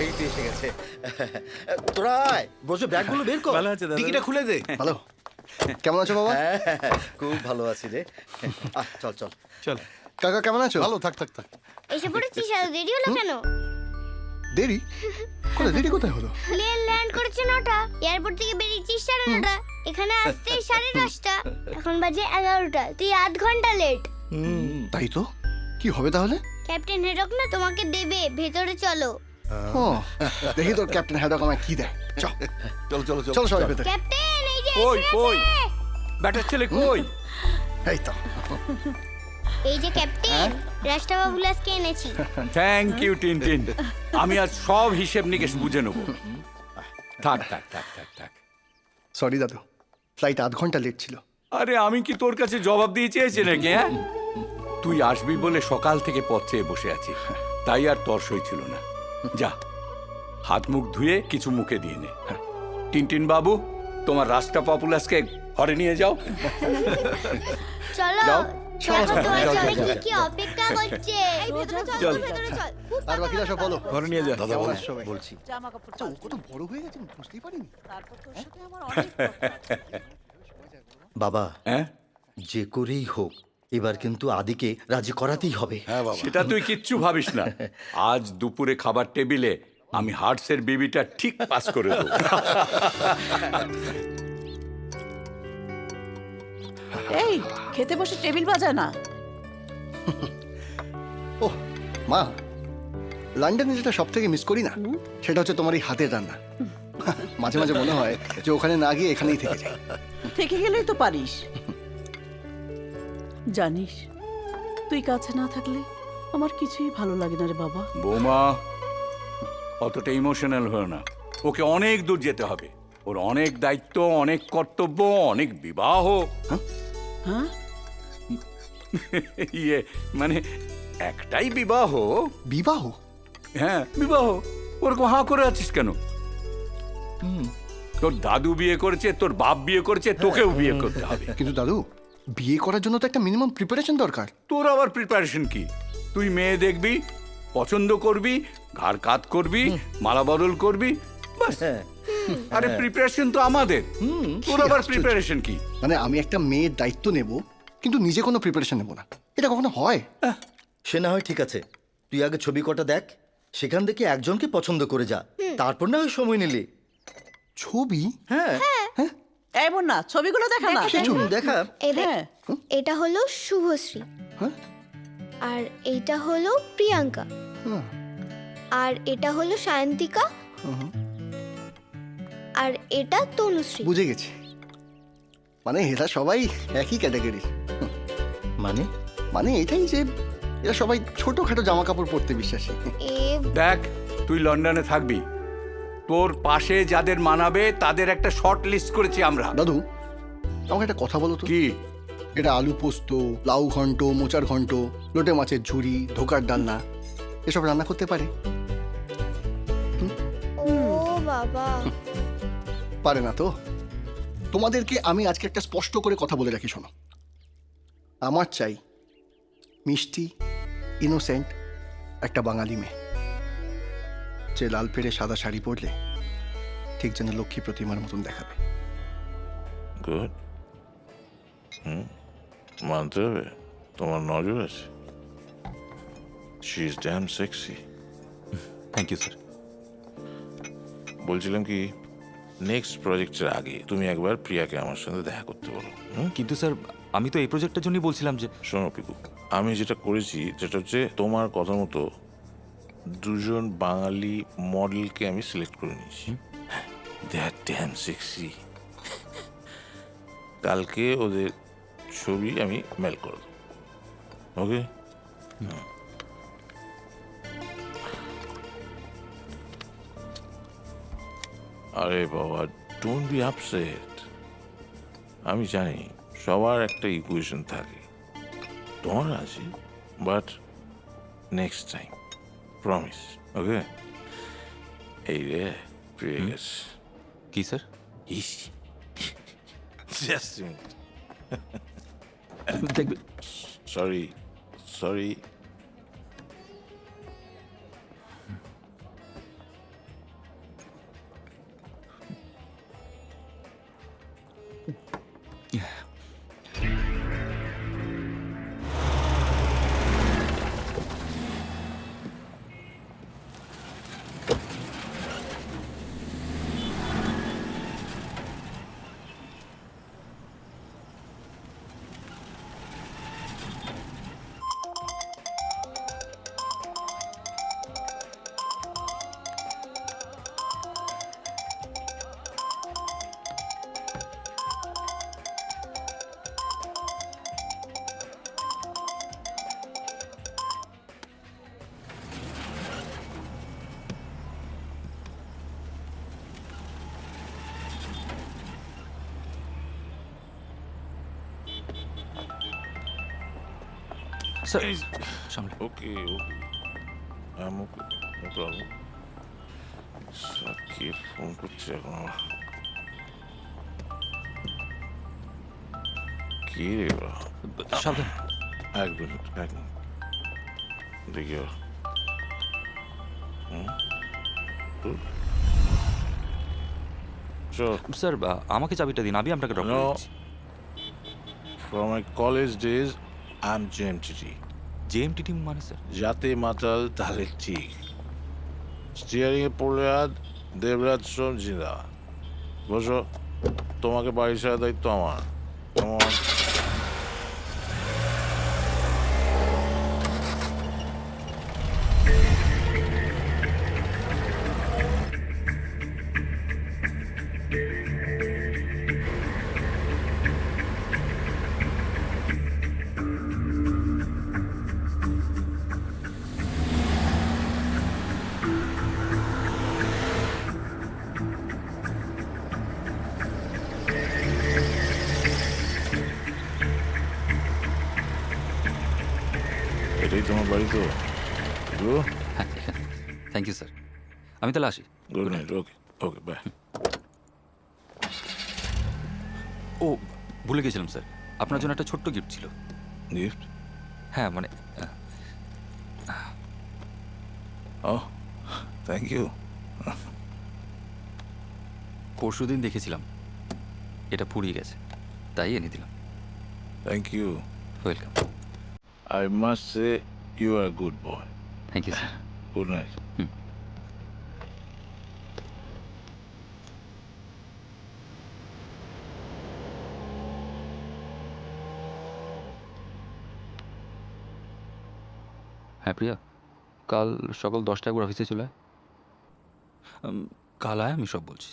এই তো এসে গেছে। তোরা আয়, বসে ব্যাগগুলো বের কর। ভালো আছে দাদা। টিকিটটা খুলে দে। ভালো। কেমন আছো বাবা? হ্যাঁ, খুব ভালো আছি রে। চল চল। চল। কাকা কেমন আছো? ভালো, থাক। এসে পড়েছিস, আর দেরি হলো কেন? দেরি দেরি কোথায় হলো? প্লেন ল্যান্ড করেছে 9টা, এয়ারপোর্ট থেকে বেরিয়েছিস 9:30, এখানে আসতে 10:30, এখন বাজে 11টা, তুই 8 ঘন্টা লেট। তাই তো, কি হবে তাহলে? ক্যাপ্টেন হেডক না তোমাকে দেবে, ভেতরে চলো। ও, দেখি তোর ক্যাপ্টেন হ্যাডক আমায় কি দেয়। চল চল চল সবাই ভেতরে। ক্যাপ্টেন এই যে কই এসে কই গেছে। ব্যাটার ছেলে কই? এই তো। এই যে ক্যাপ্টেন, রাষ্ট্রবাবুলাসকে এনেছি। Thank you Tintin. আমি আজ সব হিসেব নিকেশ বুঝে নেব। থাক। সরি দাদু, ফ্লাইট 8 ঘন্টা লেট ছিল। আরে আমি কি তোর কাছে জবাব দিয়ে চেয়েছি নাকি? হ্যাঁ, তুই আসবি বলে সকাল থেকে পথ চেয়ে বসে আছি, তাই আর তর সই ছিল না। যা, হাত মুখ ধুয়ে কিছু মুখে দিয়ে নে। টিনটিন বাবু, তোমার রাস্তা পপুলাসকে ঘরে নিয়ে যাও। চলো যাও। দেখো তোমার যাও, জন্য যাও, কি কি অপেক্ষা করছে। এই ভেতরে চল, চল। ভেতরে চল। আর বাকিরা সব বলো। ঘরে নিয়ে যা। কেমন আছো সবাই? বলছি। জামা কাপড় আচ্ছা, ও কত বড় হয়ে গেছে বুঝতেই পারিনি। তারপর তোর সাথে আমার অনেক কথা আছে। বাবা, হ্যাঁ, যে করেই হোক এবার কিন্তু আদিকে রাজি করাতেই হবে। সেটা তুই কিচ্ছু ভাবিস না। আজ দুপুরে খাবার টেবিলে আমি হার্টসের বিবিটা ঠিক পাস করে দেবো। এই খেতে বসে টেবিল বাজা না। ওহ মা, লন্ডনে যেটা সব থেকে মিস করি না, সেটা হচ্ছে তোমার এই হাতের রান্না। মাঝে মাঝে মনে হয় যে ওখানে না গিয়ে এখানেই থেকে যাই। থেকে গেলেই তো পারিস। জানিস, তুই কাছে না থাকলে আমার কিছুই ভালো লাগে না রে বাবা। বৌমা, অতটা ইমোশনাল হয়ে না। ওকে অনেক দূর যেতে হবে। ওর অনেক দায়িত্ব, অনেক কর্তব্য, অনেক বিবাহ। হ্যাঁ, ইয়ে মানে একটাই বিবাহ। বিবাহ? হ্যাঁ, বিবাহ। ওরকম হাঁ করে আছিস কেন? তোর দাদু বিয়ে করেছে, তোর বাপ বিয়ে করেছে, তোকেও বিয়ে করতে হবে। কিন্তু দাদু, বিয়ে করার জন্য তো একটা মিনিমাম প্রিপারেশন দরকার। তোর আবার প্রিপারেশন কি? তুই মেয়ে দেখবি, পছন্দ করবি, ঘাড় কাত করবি, মালা বদল করবি, বাস। আরে প্রিপারেশন তো আমাদের। তোর আবার আশ্চর্য। প্রিপারেশন কি? মানে আমি একটা মেয়ের দায়িত্ব নেব, কিন্তু নিজে কোনো প্রিপারেশন নেব না, এটা কখনো হয়? সে না হয় ঠিক আছে, তুই আগে ছবি কটা দেখ, সেখান থেকে একজনকে পছন্দ করে যা, তারপর না হয় সময় নিলি। ছবি? হ্যাঁ, এমন না, ছবিগুলো দেখা না। কি ছবি? দেখা। এই দেখ, হ্যাঁ, এটা হলো শুভশ্রী, হ্যাঁ? আর এইটা হলো প্রিয়াঙ্কা, হ্যাঁ, আর এটা হলো সায়ন্তিকা, হ্যাঁ। আর এটা তনুশ্রী। বুঝে গেছি, মানে এরা সবাই একই ক্যাটাগরির। মানে মানে এটাই যে এরা সবাই ছোটখাটো জামা কাপড় পরতে বিশ্বাসী। এ দেখ, তুই লন্ডনে থাকবি, তোর পাশে যাদের মানাবে তাদের একটা শর্ট লিস্ট করেছি আমরা। দাদু, আমাকে একটা কথা বলো তো, কি? এটা আলু পোস্ত, লাউ ঘন্ট, মোচার ঘন্ট, লোটে মাছের ঝুড়ি, ধোকার ডালনা, এসব রান্না করতে পারে? ও বাবা, পারে না তো? তোমাদেরকে আমি আজকে একটা স্পষ্ট করে কথা বলে রাখি, শোনো। আমার চাই মিষ্টি, ইনোসেন্ট একটা বাঙালি মেয়ে, যে লাল পেড়ে সাদা শাড়ি পরলে ঠিক যেন লক্ষ্মী প্রতিমার মতন দেখাবে। গুড। মানতে হবে, তোমার নজর আছে। She is damn sexy. Thank you sir. বলছিলাম কি, নেক্সট প্রজেক্টের আগে তুমি একবার প্রিয়াকে আমার সঙ্গে দেখা করতে বলো। কিন্তু স্যার, আমি তো এই প্রজেক্টের জন্যই বলছিলাম যে শোনো পিকু, আমি যেটা করেছি সেটা হচ্ছে তোমার কথা মতো দুজন বাঙালি মডেলকে আমি সিলেক্ট করে নিয়েছি। দে আর ড্যাম সেক্সি। কালকে ওদের ছবি আমি মেল করে দেবো। ওকে? আরে বাবা, ডোন্ট বি আপসেট। আমি জানি সবার একটা ইকুয়েশন থাকে, তোমার আছে, but next time promise. Okay? এই রে পেয়ে গেছে। কি স্যার? জাস্ট দেখবে। Sorry sorry. স্যার সামনে okay okay okay no problem Sakib phone করছে এখন আমার কি রে বাবা? সাবধান। এক মিনিট দেখি চল স্যার আমাকে চাবিটা দিন, আমি আপনাকে ড্রপ করে No. দিচ্ছি। From my college days, I'm JMTT. জেএমটিটি মানে স্যার? যাতে মাতাল তাহলে ঠিক স্টিয়ারিং এ পড়লে হাত দেবরাজ সোম জিন্দা বসো তোমাকে বাড়ি ছাড়া দায়িত্ব আমার কেমন এটাই তোমার বাড়ি তো হ্যাঁ, থ্যাংক ইউ স্যার। আমি তাহলে আসি। Good night okay okay bye ও ভুলে গেছিলাম স্যার, আপনার জন্য একটা ছোট্ট গিফট ছিল। গিফট হ্যাঁ মানে ও থ্যাংক ইউ পরশুদিন দেখেছিলাম এটা পুড়িয়ে গেছে, তাই এনে দিলাম। Thank you welcome. I must say you are good boy thank you sir. Good night হ্যাঁ প্রিয়া, কাল সকাল 10টায় একবার অফিসে চলে আয়। কাল আয়, আমি সব বলছি।